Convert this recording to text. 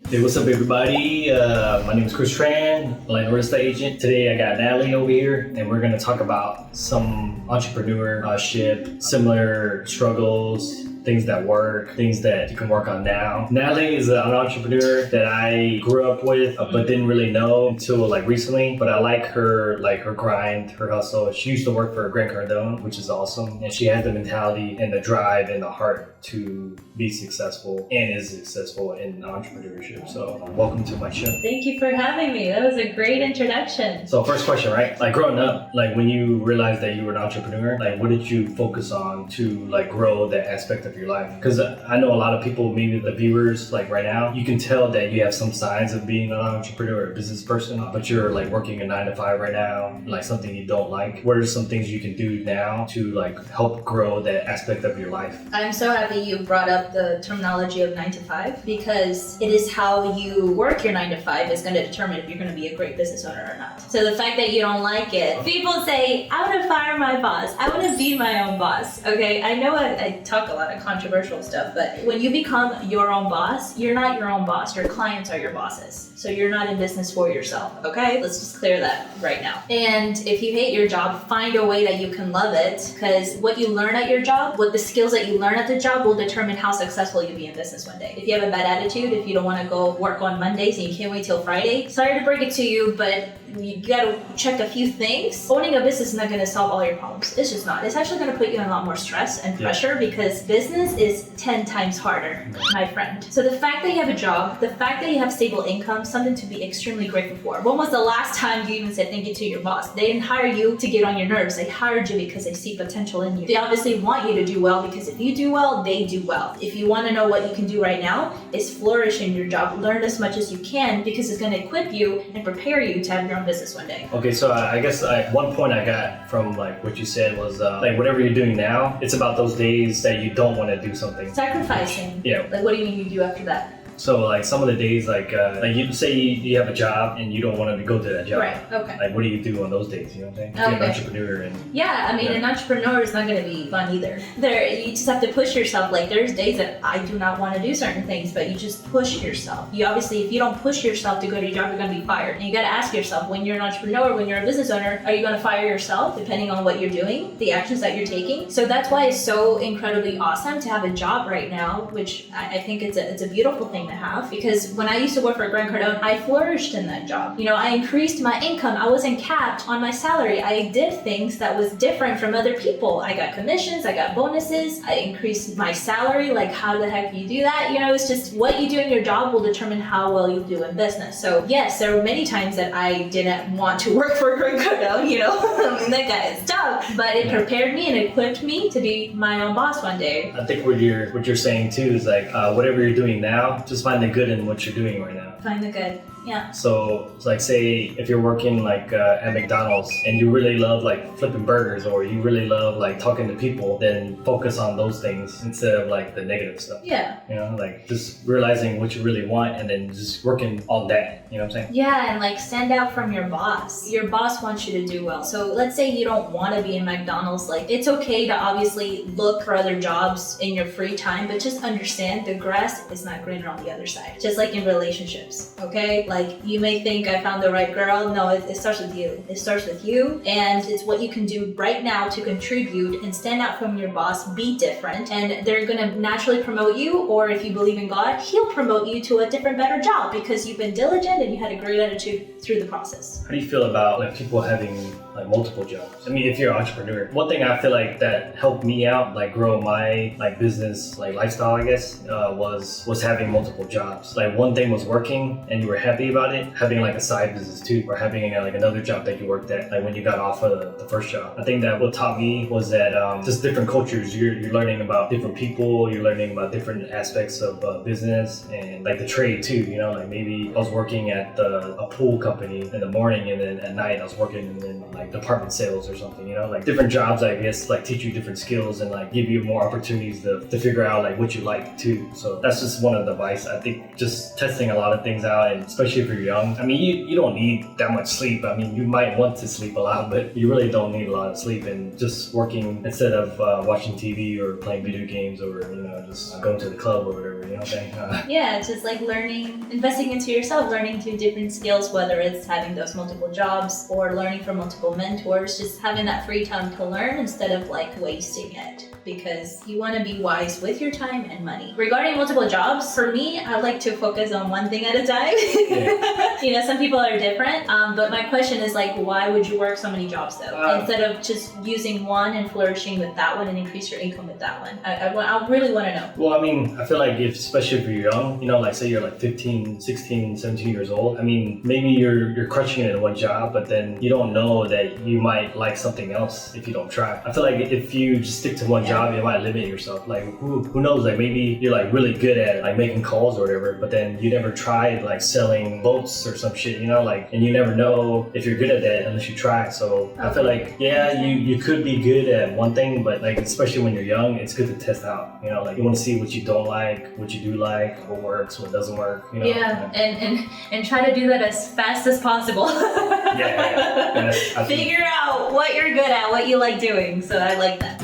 Hey, what's up, everybody? My name is Tran, land real estate agent. Today I got Natalie over here, and we're going to talk about some entrepreneurship, similar struggles, things that work, things that you can work on now. Natalie is an entrepreneur that I grew up with, but didn't really know until like recently. But I like her grind, her hustle. She used to work for Grant Cardone, which is awesome, and she has the mentality and the drive and the heart to be successful and is successful in entrepreneurship. So welcome to my show. Thank you for having me. That was a great introduction. So first question, right? Like growing up, like when you realized that you were an entrepreneur, like what did you focus on to like grow that aspect of your life? Because I know a lot of people, maybe the viewers like right now, you can tell that you have some signs of being an entrepreneur or a business person, but you're like working a 9-to-5 right now, like something you don't like. What are some things you can do now to like help grow that aspect of your life? I'm so happy you brought up the terminology of 9-to-5 because it is how you work your 9-to-5 is going to determine if you're going to be a great business owner or not. So the fact that you don't like it, people say, I want to fire my boss. I want to be my own boss. Okay, I know I talk a lot of controversial stuff, but when you become your own boss, you're not your own boss. Your clients are your bosses. So you're not in business for yourself, okay? Let's just clear that right now. And if you hate your job, find a way that you can love it, because what you learn at your job, what the skills that you learn at the job will determine how successful you'll be in business one day. If you have a bad attitude, if you don't want to go work on Mondays and you can't wait till Friday, sorry to break it to you, but you gotta check a few things. Owning a business is not gonna solve all your problems. It's just not. It's actually gonna put you in a lot more stress and pressure because business is 10 times harder, my friend. So the fact that you have a job, the fact that you have stable income, something to be extremely grateful for. When was the last time you even said thank you to your boss? They didn't hire you to get on your nerves. They hired you because they see potential in you. They obviously want you to do well because if you do well, they do well. If you want to know what you can do right now, is flourish in your job. Learn as much as you can because it's going to equip you and prepare you to have your own business one day. Okay, so I guess one point I got from like what you said was like whatever you're doing now, it's about those days that you don't want to do something. Sacrificing. Yeah. Like what do you mean you do after that? So like some of the days like you say you have a job and you don't want to go to that job. Right, okay. Like what do you do on those days, you know what I'm saying? If you're an entrepreneur and... Yeah, I mean an entrepreneur is not going to be fun either. You just have to push yourself. Like there's days that I do not want to do certain things, but you just push yourself. You obviously, if you don't push yourself to go to your job, you're going to be fired. And you got to ask yourself, when you're an entrepreneur, when you're a business owner, are you going to fire yourself depending on what you're doing, the actions that you're taking? So that's why it's so incredibly awesome to have a job right now, which I think it's a beautiful thing to have, because when I used to work for Grant Cardone, I flourished in that job. You know, I increased my income. I wasn't capped on my salary. I did things that was different from other people. I got commissions, I got bonuses, I increased my salary. Like, how the heck do you do that? You know, it's just what you do in your job will determine how well you do in business. So yes, there were many times that I didn't want to work for Grant Cardone, you know, I mean, that guy is tough, but it prepared me and equipped me to be my own boss one day. I think what you're saying too is like whatever you're doing now, just find the good in what you're doing right now. Find the good. Yeah. So like say if you're working like at McDonald's and you really love like flipping burgers or you really love like talking to people, then focus on those things instead of like the negative stuff. Yeah. You know, like just realizing what you really want and then just working on that. You know what I'm saying? Yeah, and like stand out from your boss. Your boss wants you to do well. So let's say you don't want to be in McDonald's. Like it's okay to obviously look for other jobs in your free time, but just understand the grass is not greener on the other side. Just like in relationships, okay? Like you may think I found the right girl. No, it starts with you. It starts with you, and it's what you can do right now to contribute and stand out from your boss, be different, and they're gonna naturally promote you, or if you believe in God, he'll promote you to a different, better job because you've been diligent and you had a great attitude through the process. How do you feel about like people having like multiple jobs? I mean, if you're an entrepreneur, one thing I feel like that helped me out, like grow my like business, like lifestyle, I guess, was having multiple jobs. Like one thing was working and you were happy about it, having like a side business too, or having like another job that you worked at, like when you got off of the first job. I think that what taught me was that just different cultures, you're learning about different people, you're learning about different aspects of business and like the trade too, you know, like maybe I was working at a pool company in the morning and then at night I was working in like like department sales or something, you know, like different jobs, I guess, like teach you different skills and like give you more opportunities to figure out like what you like too. So that's just one of the advice. I think just testing a lot of things out, and especially if you're young. I mean, you don't need that much sleep. I mean, you might want to sleep a lot, but you really don't need a lot of sleep, and just working instead of watching TV or playing video games or, you know, just going to the club or whatever, you know what I'm saying? Yeah, it's just like learning, investing into yourself, learning to different skills, whether it's having those multiple jobs or learning from multiple mentors, just having that free time to learn instead of like wasting it, because you want to be wise with your time and money. Regarding multiple jobs, for me, I like to focus on one thing at a time. Yeah. You know, some people are different, but my question is like, why would you work so many jobs though? Instead of just using one and flourishing with that one and increase your income with that one. I really want to know. Well, I mean, I feel like especially if you're young, you know, like say you're like 15, 16, 17 years old, I mean, maybe you're crushing it in one job, but then you don't know that you might like something else if you don't try. I feel like if you just stick to one job, you might limit yourself. Like who knows, like maybe you're like really good at like making calls or whatever, but then you never tried like selling boats or some shit, you know, like, and you never know if you're good at that unless you try. So I feel like, yeah, you could be good at one thing, but like, especially when you're young, it's good to test out, you know, like you want to see what you don't like, what you do like, what works, what doesn't work, you know. Yeah, and try to do that as fast as possible. Yeah. Figure out what you're good at, what you like doing. So I like that.